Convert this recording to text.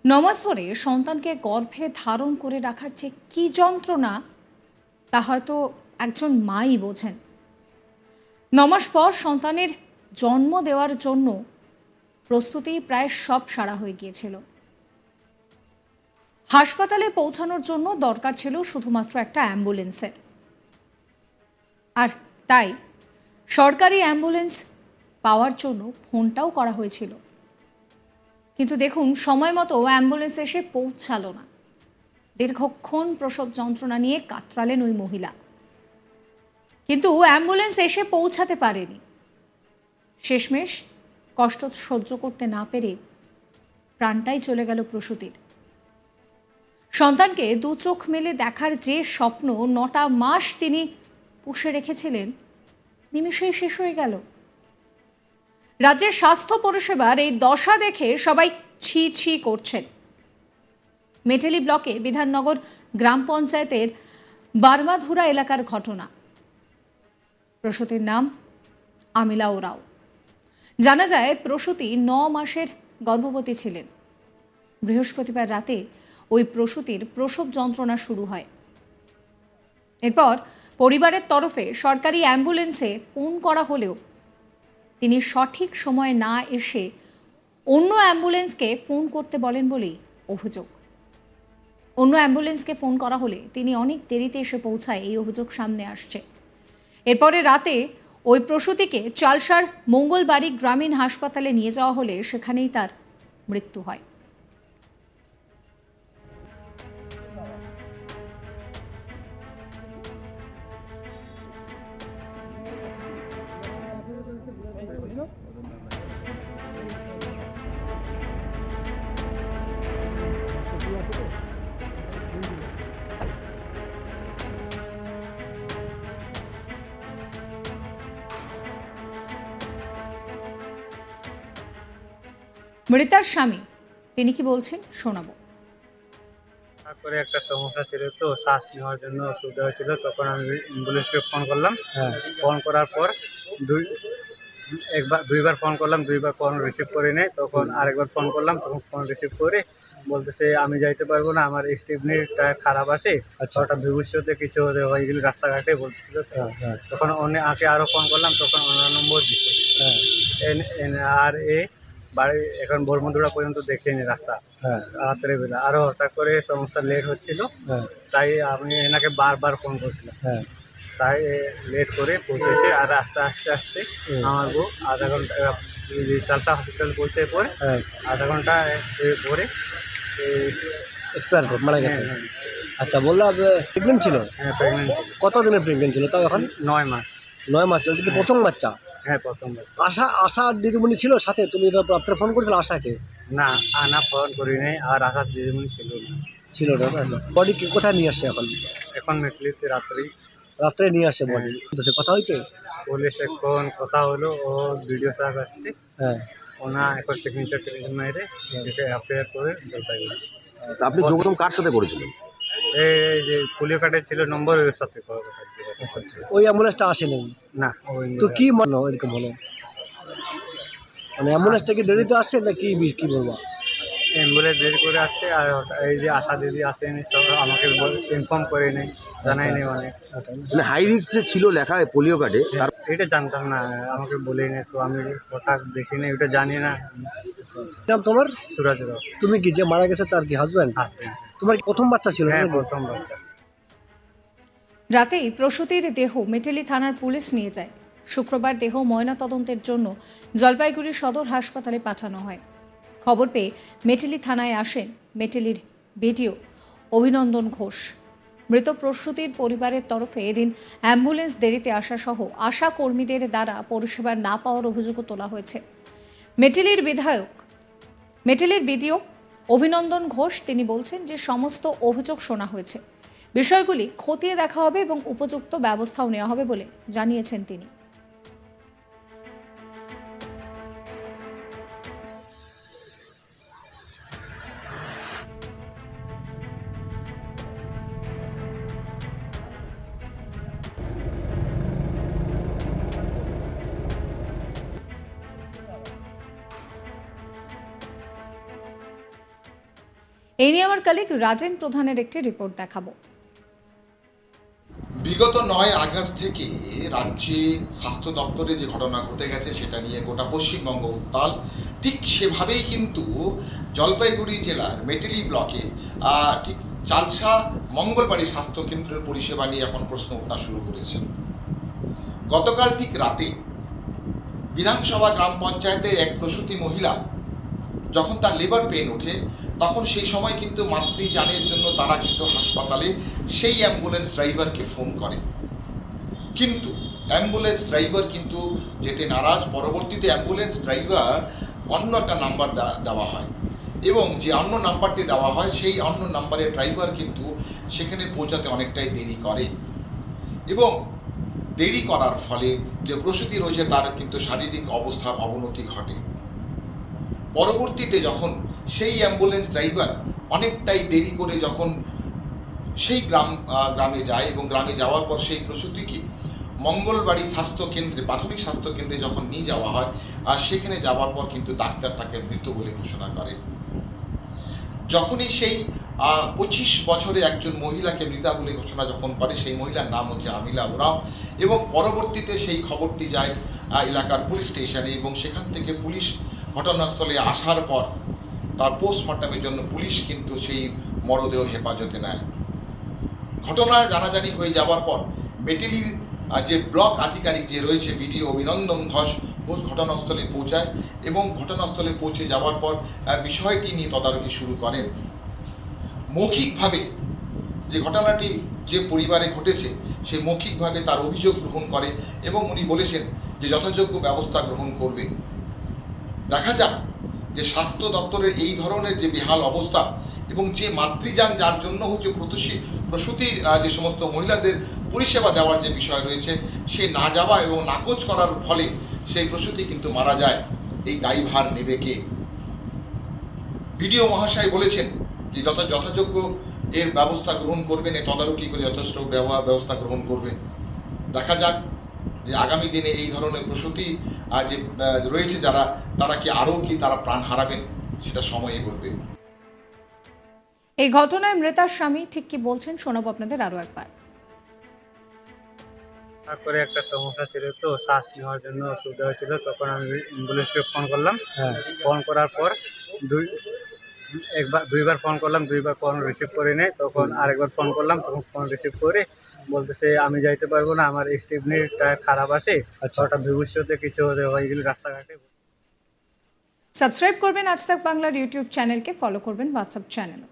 নমাস ধরে সন্তানকে গর্ভে ধারণ করে রাখার যে কী যন্ত্রণা তা হয়তো একজন মাই বোঝেন। নমাস পর সন্তানের জন্ম দেওয়ার জন্য প্রস্তুতি প্রায় সব সারা হয়ে গিয়েছিল। হাসপাতালে পৌঁছানোর জন্য দরকার ছিল শুধুমাত্র একটা অ্যাম্বুলেন্সের, আর তাই সরকারি অ্যাম্বুলেন্স পাওয়ার জন্য ফোনটাও করা হয়েছিল। কিন্তু দেখুন, সময় মতো অ্যাম্বুলেন্স এসে পৌঁছালো না। দীর্ঘক্ষণ প্রসব যন্ত্রণা নিয়ে কাতরালেন ওই মহিলা, কিন্তু অ্যাম্বুলেন্স এসে পৌঁছাতে পারেনি। শেষমেশ কষ্ট সহ্য করতে না পেরে প্রাণটাই চলে গেল প্রসূতির। সন্তানকে দু চোখ মেলে দেখার যে স্বপ্ন 9টা মাস তিনি পুষে রেখেছিলেন, নিমেষেই শেষ হয়ে গেল। রাজ্যের স্বাস্থ্য পরিষেবার এই দশা দেখে সবাই ছি ছি করছেন। মেটেলি ব্লকে বিধাননগর গ্রাম পঞ্চায়েতের বার্মাধুরা এলাকার ঘটনা। প্রসূতির নাম আমিলা ওরাও। জানা যায় প্রসূতি 9 মাসের গর্ভবতী ছিলেন। বৃহস্পতিবার রাতে ওই প্রসূতির প্রসব যন্ত্রণা শুরু হয়। এরপর পরিবারের তরফে সরকারি অ্যাম্বুলেন্সে ফোন করা হলেও তিনি সঠিক সময়ে না এসে অন্য অ্যাম্বুলেন্সকে ফোন করতে বলেন বলেই অভিযোগ। অন্য অ্যাম্বুলেন্সকে ফোন করা হলে তিনি অনেক দেরিতে এসে পৌঁছায়, এই অভিযোগ সামনে আসছে। এরপরে রাতে ওই প্রসূতিকে চালসার মঙ্গলবাড়ি গ্রামীণ হাসপাতালে নিয়ে যাওয়া হলে সেখানেই তার মৃত্যু হয়। মৃতার স্বামী তিনি কি বলছেন শোনাবো। তারপরে একটা সমস্যা ছিল, তো শ্বাস নেওয়ার জন্য অসুবিধা হয়েছিল। তখন আমি অ্যাম্বুলেন্সকে ফোন করলাম। ফোন করার পর দুইবার ফোন করলাম, দুইবার ফোন রিসিভ করে নেয়। তখন আরেকবার ফোন করলাম, তখন ফোন রিসিভ করে বলতেছে আমি যাইতে পারবো না, আমার স্টিভনিটা খারাপ আছে। আচ্ছা, ওটা ভবিষ্যতে কিছু হয়ে গেলে রাস্তাঘাটে বলতেছিল। তখন আগে আরও ফোন করলাম, তখন অন্য নম্বর দিচ্ছে। আর বাড়ি এখন বর্মদুড়া পর্যন্ত দেখিনি রাস্তা, রাত্রে বেলা। আরও হঠাৎ করে সমস্যা লেট হচ্ছিল, তাই আমি এনাকে বারবার ফোন করছিলাম। তাই লেট করে পৌঁছেছে। আর আস্তে আস্তে আস্তে আমার বউ আধা ঘন্টা চালসা হসপিটাল পৌঁছে পরে আধা ঘন্টা পরে এক্সপায়ার মারা গেছে। আচ্ছা, বললাম প্রেগনেন্ট ছিল? হ্যাঁ, প্রেগনেন্ট। কত দিনের প্রেগনেন্ট ছিল তাও? এখন 9 মাস। 9 মাস চলছে। প্রথম বাচ্চা? হ্যাঁ, প্রথম। আশা দিদিমণি ছিল সাথে? তুমি রাত্রে ফোন করেছিল আশাকে? না, আনা ফোন করি নাই। আর আশার দিদিমণি ছিল না। বডি কোথায় নিয়ে আসছে এখন? এখন মেটলিতে রাত্রে নিয়ে আসছে বডি। কথা হয়েছে পুলিশ, এখন কথা হলো। ও ভিডিও সাহেব আসছে, ওনা এখন সিগনেচার মেরে এফআইআর করে জলপাইগুড়ি। আপনি যোগাযোগ কার সাথে করেছিলেন? এই যে পুলিও কার্ডের ছিল নম্বর, ওর সাথে কথা। ওই অ্যাম্বুলেন্সটা আসেনি? না। তো কি মানো এরকম হলো? মানে অ্যাম্বুলেন্সটা কি দেরিতে আসছে না কি বলবো? অ্যাম্বুলেন্স দেরি করে আসছে। আর এই যে আশা দিদি আসেনি, সব আমাকে ইনফর্ম করে নেই, জানাই নেই। মানে হাই রিস্ক যে ছিল লেখা পোলিও কার্ডে, তার এটা জানতাম না, আমাকে বলেই নেই। তো আমি ওটা দেখিনি, ওটা জানি না। নাম তোমার? সুরাজ রাও। তুমি কি যে মারা গেছে তার কি হাজব্যান্ড? তোমার প্রথম বাচ্চা ছিল? হ্যাঁ, প্রথম বাচ্চা। রাতেই প্রসূতির দেহ মেটেলি থানার পুলিশ নিয়ে যায়। শুক্রবার দেহ ময়নাতদন্তের জন্য জলপাইগুড়ি সদর হাসপাতালে পাঠানো হয়। খবর পেয়ে মেটেলি থানায় আসেন মেটেলির বিডিও অভিনন্দন ঘোষ। মৃত প্রসূতির পরিবারের তরফে এদিন অ্যাম্বুলেন্স দেরিতে আসা সহ আশা কর্মীদের দ্বারা পরিষেবা না পাওয়ার অভিযোগও তোলা হয়েছে। মেটেলির বিডিও অভিনন্দন ঘোষ তিনি বলছেন যে সমস্ত অভিযোগ শোনা হয়েছে, বিষয়গুলি খতিয়ে দেখা হবে এবং উপযুক্ত ব্যবস্থাও নেওয়া হবে বলে জানিয়েছেন তিনি। এই নিয়ে আমার কলিগ রাজেন প্রধানের একটি রিপোর্ট দেখাবো। বিগত 9 আগস্ট থেকে রাজ্যে স্বাস্থ্য দপ্তরে যে ঘটনা ঘটে গেছে সেটা নিয়ে গোটা পশ্চিমবঙ্গ উত্তাল। ঠিক সেভাবেই কিন্তু জলপাইগুড়ি জেলার মেটেলি ব্লকে ঠিক চালসা মঙ্গলবাড়ি স্বাস্থ্য কেন্দ্রের পরিষেবা নিয়ে এখন প্রশ্ন ওঠা শুরু করেছে। গতকাল ঠিক রাতে বিধানসভা গ্রাম পঞ্চায়েতের এক প্রসূতি মহিলা যখন তার লিভার পেন ওঠে, তখন সেই সময় কিন্তু মাতৃযানের জন্য তারা কিন্তু হাসপাতালে সেই অ্যাম্বুলেন্স ড্রাইভারকে ফোন করে, কিন্তু অ্যাম্বুলেন্স ড্রাইভার কিন্তু যেতে নারাজ। পরবর্তীতে অ্যাম্বুলেন্স ড্রাইভার অন্য একটা নাম্বার দেওয়া হয় এবং যে অন্য নাম্বারটি দেওয়া হয় সেই অন্য নাম্বারের ড্রাইভার কিন্তু সেখানে পৌঁছাতে অনেকটাই দেরি করে এবং দেরি করার ফলে যে প্রসূতি রয়েছে তার কিন্তু শারীরিক অবস্থার অবনতি ঘটে। পরবর্তীতে যখন সেই অ্যাম্বুলেন্স ড্রাইভার অনেকটাই দেরি করে যখন সেই গ্রামে যায় এবং গ্রামে যাওয়ার পর সেই প্রসূতিকে মঙ্গলবাড়ি স্বাস্থ্য কেন্দ্রে, প্রাথমিক স্বাস্থ্য কেন্দ্রে যখন নিয়ে যাওয়া হয়, আর সেখানে যাওয়ার পর কিন্তু ডাক্তার তাকে মৃত বলে ঘোষণা করে। যখনই সেই 25 বছরে একজন মহিলাকে মৃতা বলে ঘোষণা যখন করে, সেই মহিলার নাম হচ্ছে আমিলা ওরাও, এবং পরবর্তীতে সেই খবরটি যায় এলাকার পুলিশ স্টেশনে এবং সেখান থেকে পুলিশ ঘটনাস্থলে আসার পর তার পোস্টমর্টমের জন্য পুলিশ কিন্তু সেই মরদেহ হেফাজতে নেয়। ঘটনা জানাজানি হয়ে যাওয়ার পর মেটেলির যে ব্লক আধিকারিক যে রয়েছে বিডিও অভিনন্দন ঘোষ ঘটনাস্থলে পৌঁছায় এবং ঘটনাস্থলে পৌঁছে যাওয়ার পর বিষয়টি নিয়ে তদারকি শুরু করেন। মৌখিকভাবে যে ঘটনাটি যে পরিবারে ঘটেছে সে মৌখিকভাবে তার অভিযোগ গ্রহণ করে এবং উনি বলেছেন যে যথাযোগ্য ব্যবস্থা গ্রহণ করবে। দেখা যাক যে স্বাস্থ্য দপ্তরের এই ধরনের যে বেহাল অবস্থা এবং যে মাতৃযান যার জন্য হচ্ছে প্রসূতির যে সমস্ত মহিলাদের পরিষেবা দেওয়ার যে বিষয় রয়েছে সে না যাওয়া এবং নাকচ করার ফলে সেই প্রসূতি কিন্তু মারা যায়, এই দায়ভার নেবে কে? বিডিও মহাশয় বলেছেন যে যথাযোগ্য এর ব্যবস্থা গ্রহণ করবেন, তদারকি করে যথেষ্ট ব্যবস্থা গ্রহণ করবেন। দেখা যাক যে আগামী দিনে এই ধরনের প্রসূতি যে রয়েছে তারা কি আরও কি তারা প্রাণ হারাবেন সেটা সময়ই বলবে। এই ঘটনায় মৃতার স্বামী ঠিক কি বলছেন শোনাবো আপনাদের আরো একবার। তারপরে একটা সমস্যা ছিল, তো শ্বাস নেওয়ার জন্য অসুবিধা হয়েছিল, তখন আমি অ্যাম্বুলেন্সকে ফোন করলাম। ফোন করার পর দুইবার ফোন করলাম, দুইবার ফোন রিসিভ করে নেই। তখন আরেকবার ফোন করলাম, তখন ফোন রিসিভ করে বলতেছে আমি যাইতে পারবো না, আমার স্টিভনির টায়ার খারাপ আছে, ওটা ভবিষ্যতে কিছু হয়ে গেলে রাস্তাঘাটে। সাবস্ক্রাইব করবেন আজ তাক বাংলার ইউটিউব চ্যানেলকে, ফলো করবেন হোয়াটসঅ্যাপ চ্যানেল।